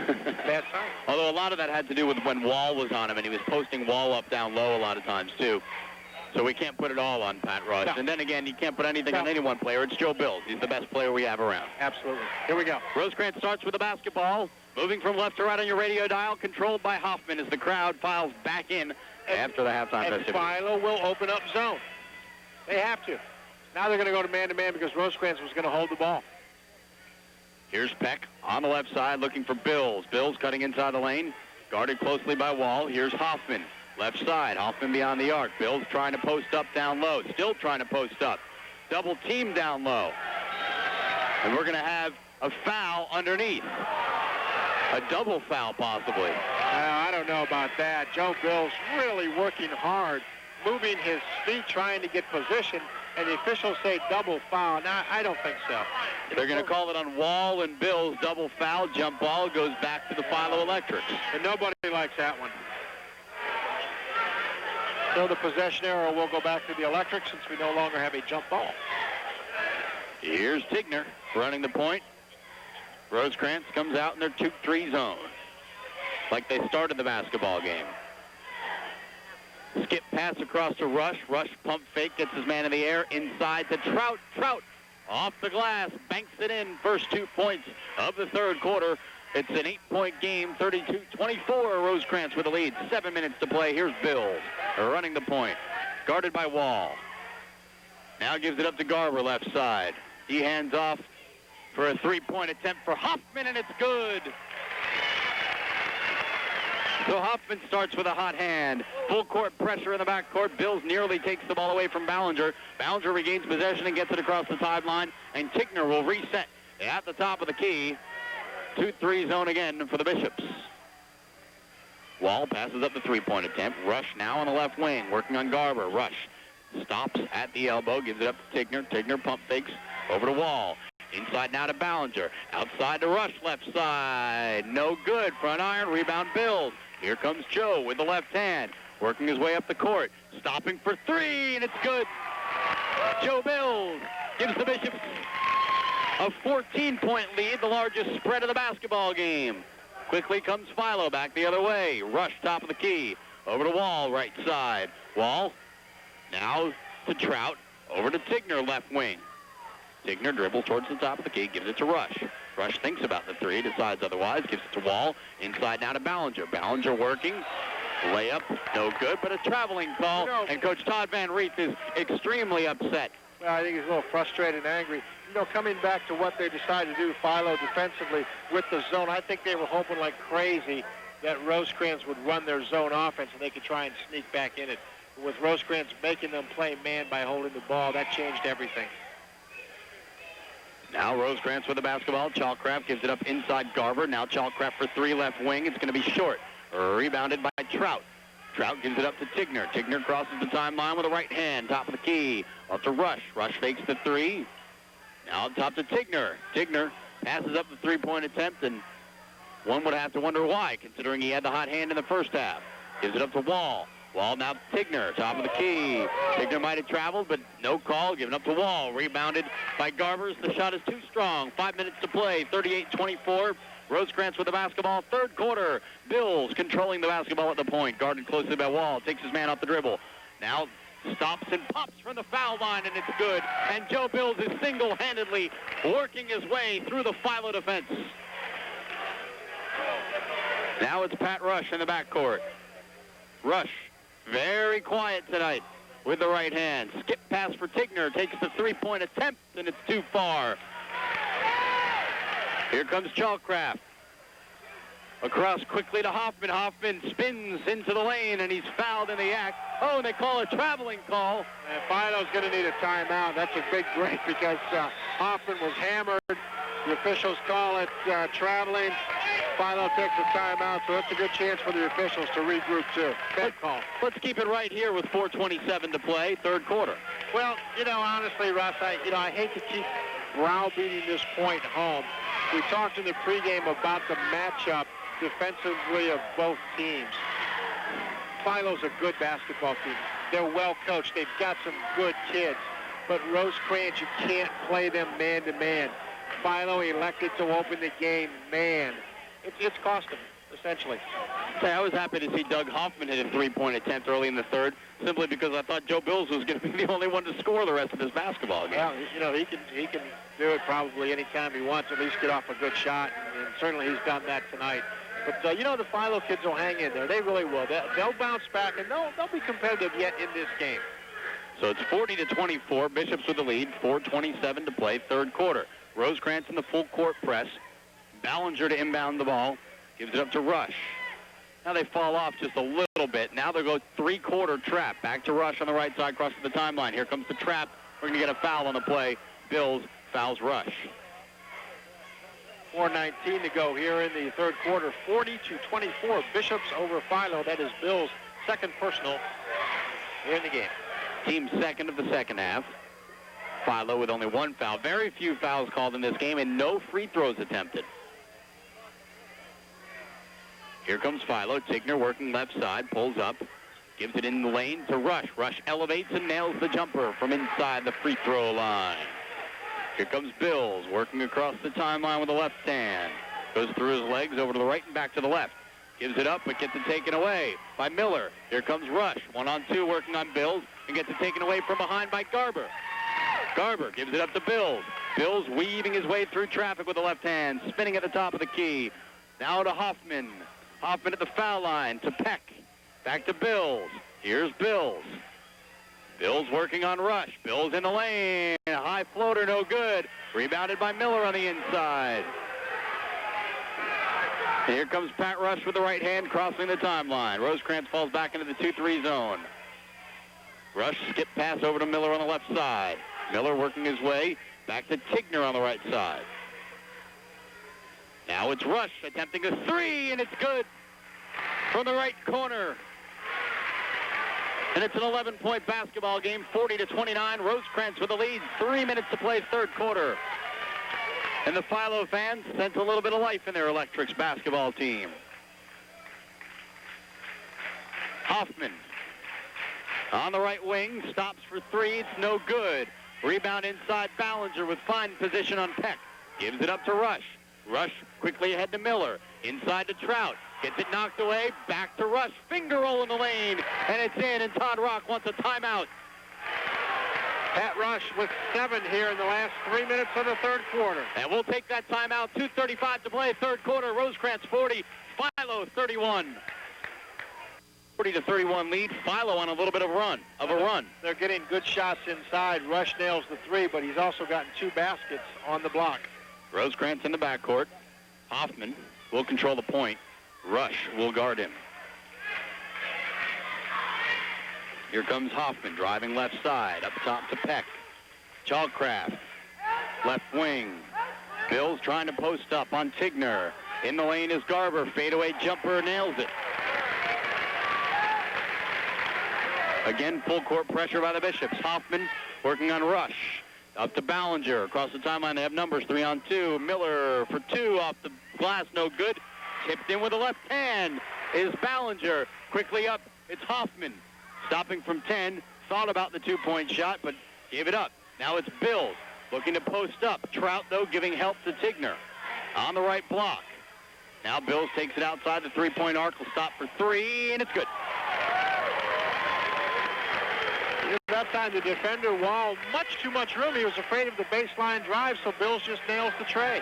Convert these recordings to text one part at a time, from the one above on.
Bad sign. Although a lot of that had to do with when Wall was on him, and he was posting Wall up down low a lot of times, too. So we can't put it all on Pat Rush. No. And then again, you can't put anything on any one player. It's Joe Bills. He's the best player we have around. Absolutely. Here we go. Rosecrans starts with the basketball. Moving from left to right on your radio dial, controlled by Hoffman as the crowd files back in after the halftime and festivities. Philo will open up zone. They have to. Now they're going to go to man-to-man because Rosecrans was going to hold the ball. Here's Peck on the left side looking for Bills. Bills cutting inside the lane, guarded closely by Wall. Here's Hoffman. Left side, Hoffman beyond the arc. Bills trying to post up down low. Still trying to post up. Double team down low. And we're going to have a foul underneath. A double foul, possibly. I don't know about that. Joe Bills really working hard, moving his feet, trying to get position, and the officials say double foul. Now, I don't think so. They're going to call it on Wall and Bills. Double foul. Jump ball goes back to the Philo Electrics. And nobody likes that one. So the possession arrow will go back to the Electrics since we no longer have a jump ball. Here's Tigner running the point. Rosecrans comes out in their 2-3 zone, like they started the basketball game. Skip pass across to Rush. Rush pump fake, gets his man in the air. Inside to Trout. Trout off the glass, banks it in. First 2 points of the third quarter. It's an 8-point game, 32-24. Rosecrans with the lead. 7 minutes to play. Here's Bills running the point, guarded by Wall. Now gives it up to Garber, left side. He hands off for a 3-point attempt for Hoffman, and it's good. So Hoffman starts with a hot hand. Full court pressure in the backcourt. Bills nearly takes the ball away from Ballinger. Ballinger regains possession and gets it across the timeline. And Tigner will reset at the top of the key. 2-3 zone again for the Bishops. Wall passes up the 3-point attempt. Rush now on the left wing, working on Garber. Rush stops at the elbow, gives it up to Tigner. Tigner pump fakes over to Wall. Inside now to Ballinger. Outside to Rush, left side. No good. Front iron, rebound Bills. Here comes Joe with the left hand, working his way up the court. Stopping for 3, and it's good. Joe Bills gives the Bishops a 14-point lead, the largest spread of the basketball game. Quickly comes Philo back the other way. Rush top of the key. Over to Wall, right side. Wall now to Trout. Over to Tigner, left wing. Tigner dribbles towards the top of the key, gives it to Rush. Rush thinks about the 3, decides otherwise, gives it to Wall. Inside now to Ballinger. Ballinger working. Layup, no good, but a traveling call. And Coach Todd Van Reeth is extremely upset. Well, I think he's a little frustrated and angry. You know, coming back to what they decided to do, Philo defensively with the zone, I think they were hoping like crazy that Rosecrans would run their zone offense and they could try and sneak back in it. With Rosecrans making them play man by holding the ball, that changed everything. Now Rosecrans with the basketball. Chalcraft gives it up inside Garber. Now Chalcraft for 3 left wing. It's going to be short. Rebounded by Trout. Trout gives it up to Tigner. Tigner crosses the timeline with a right hand. Top of the key. Up to Rush. Rush fakes the 3. Now top to Tigner. Tigner passes up the 3-point attempt, and one would have to wonder why, considering he had the hot hand in the first half. Gives it up to Wall. Wall now to Tigner. Top of the key. Tigner might have traveled, but no call. Given up to Wall. Rebounded by Garbers. The shot is too strong. 5 minutes to play. 38-24. Rosecrans with the basketball. Third quarter. Bills controlling the basketball at the point. Guarded closely by Wall. Takes his man off the dribble. Now stops and pops from the foul line, and it's good. And Joe Bills is single-handedly working his way through the Philo defense. Now it's Pat Rush in the backcourt. Rush, very quiet tonight with the right hand. Skip pass for Tigner. Takes the 3-point attempt, and it's too far. Here comes Chalcraft. Across quickly to Hoffman. Hoffman spins into the lane, and he's fouled in the act. Oh, and they call a traveling call. And Philo's going to need a timeout. That's a big break because Hoffman was hammered. The officials call it traveling. Philo takes a timeout, so it's a good chance for the officials to regroup, too. Bad call. Let's keep it right here with 4:27 to play, third quarter. Well, you know, honestly, Russ, I hate to keep browbeating this point home. We talked in the pregame about the matchup defensively of both teams. Philo's a good basketball team. They're well coached. They've got some good kids. But Rosecrans, you can't play them man-to-man. Philo elected to open the game man. it's cost him, essentially. I was happy to see Doug Hoffman hit a three-point attempt early in the third, simply because I thought Joe Bills was going to be the only one to score the rest of this basketball game. Well, you know, he can do it probably anytime he wants, at least get off a good shot, and certainly he's done that tonight. But, you know, the Philo kids will hang in there. They really will. They'll bounce back, and they'll be competitive yet in this game. So it's 40-24. Bishops with the lead. 4:27 to play, third quarter. Rosecrans in the full court press. Ballinger to inbound the ball. Gives it up to Rush. Now they fall off just a little bit. Now they go three-quarter trap. Back to Rush on the right side, crosses the timeline. Here comes the trap. We're going to get a foul on the play. Bills fouls Rush. 4:19 to go here in the third quarter. 40-24. Bishops over Philo. That is Bill's second personal here in the game. Team second of the second half. Philo with only one foul. Very few fouls called in this game and no free throws attempted. Here comes Philo. Tigner working left side. Pulls up. Gives it in the lane to Rush. Rush elevates and nails the jumper from inside the free throw line. Here comes Bills working across the timeline with the left hand. Goes through his legs over to the right and back to the left. Gives it up but gets it taken away by Miller. Here comes Rush. 1-on-2 working on Bills and gets it taken away from behind by Garber. Garber gives it up to Bills. Bills weaving his way through traffic with the left hand. Spinning at the top of the key. Now to Hoffman. Hoffman at the foul line to Peck. Back to Bills. Here's Bills. Bills working on Rush. Bills in the lane. High floater, no good. Rebounded by Miller on the inside. Here comes Pat Rush with the right hand crossing the timeline. Rosecrans falls back into the 2-3 zone. Rush skip pass over to Miller on the left side. Miller working his way back to Tigner on the right side. Now it's Rush attempting a three, and it's good from the right corner. And it's an 11-point basketball game, 40-29. Rosecrans with the lead. 3 minutes to play, third quarter. And the Philo fans sense a little bit of life in their Electrics basketball team. Hoffman on the right wing, stops for three. It's no good. Rebound inside Ballinger with fine position on Peck. Gives it up to Rush. Rush quickly ahead to Miller. Inside to Trout. Gets it knocked away. Back to Rush. Finger roll in the lane. And it's in. And Todd Rock wants a timeout. Pat Rush with 7 here in the last 3 minutes of the third quarter. And we'll take that timeout. 2:35 to play, third quarter. Rosecrans 40. Philo 31. 40-31 lead. Philo on a little bit of a run. They're getting good shots inside. Rush nails the three, but he's also gotten 2 baskets on the block. Rosecrans in the backcourt. Hoffman will control the point. Rush will guard him. Here comes Hoffman driving left side. Up top to Peck. Chalcraft. Left wing. Bills trying to post up on Tigner. In the lane is Garber. Fadeaway jumper, nails it. Again, full court pressure by the Bishops. Hoffman working on Rush. Up to Ballinger. Across the timeline, they have numbers. 3-on-2. Miller for 2 off the glass. No good. Tipped in with the left hand is Ballinger. Quickly up. It's Hoffman. Stopping from 10. Thought about the 2-point shot, but gave it up. Now it's Bills looking to post up. Trout, though, giving help to Tigner. On the right block. Now Bills takes it outside the 3-point arc. Will stop for 3, and it's good. That time the defender Wall much too much room. He was afraid of the baseline drive, so Bills just nails the tray.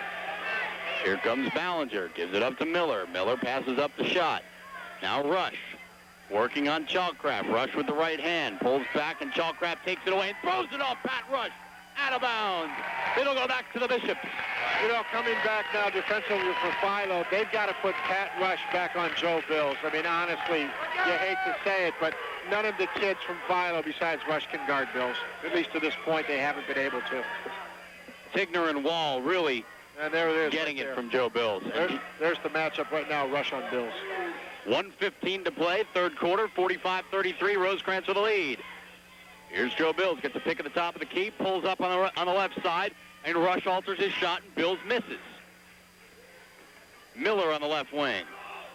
Here comes Ballinger. Gives it up to Miller. Miller passes up the shot. Now Rush. Working on Chalcraft. Rush with the right hand. Pulls back, and Chalcraft takes it away and throws it off. Pat Rush. Out of bounds. It'll go back to the Bishops. You know, coming back now defensively for Philo, they've got to put Pat Rush back on Joe Bills. I mean, honestly, you hate to say it, but none of the kids from Philo besides Rush can guard Bills. At least to this point, they haven't been able to. Tigner and Wall really getting it from Joe Bills. There's the matchup right now, Rush on Bills. 1:15 to play, third quarter, 45-33, Rosecrans with the lead. Here's Joe Bills, gets a pick at the top of the key, pulls up on the left side, and Rush alters his shot, and Bills misses. Miller on the left wing.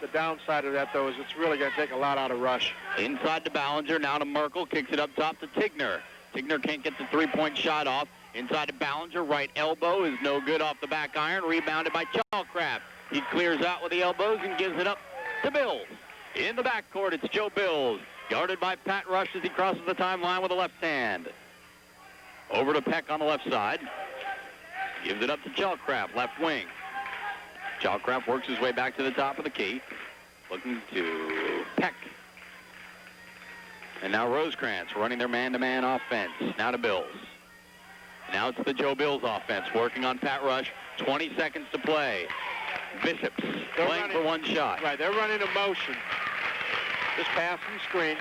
The downside of that, though, is it's really going to take a lot out of Rush. Inside to Ballinger, now to Merkel, kicks it up top to Tigner. Tigner can't get the 3-point shot off. Inside to Ballinger, right elbow is no good off the back iron, rebounded by Chalcraft. He clears out with the elbows and gives it up to Bills. In the backcourt, it's Joe Bills, guarded by Pat Rush as he crosses the timeline with the left hand. Over to Peck on the left side. Gives it up to Chalcraft, left wing. Chalcraft works his way back to the top of the key. Looking to Peck. And now Rosecrans running their man-to-man offense. Now to Bills. Now it's the Joe Bills offense working on Pat Rush. 20 seconds to play. Bishops playing for one shot. Right, they're running a motion. Just pass and screen.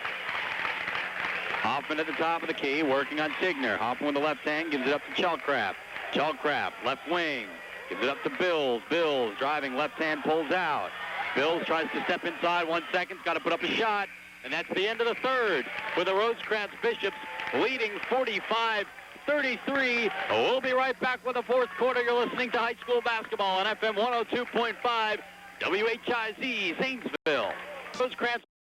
Hoffman at the top of the key working on Tigner. Hoffman with the left hand gives it up to Chalcraft. Chalcraft, left wing. Gives it up to Bills. Bills driving left hand, pulls out. Bills tries to step inside. 1 second. Got to put up a shot. And that's the end of the third with the Rosecrans Bishops leading 45-33. We'll be right back with the fourth quarter. You're listening to high school basketball on FM 102.5 WHIZ Zanesville. Rosecrans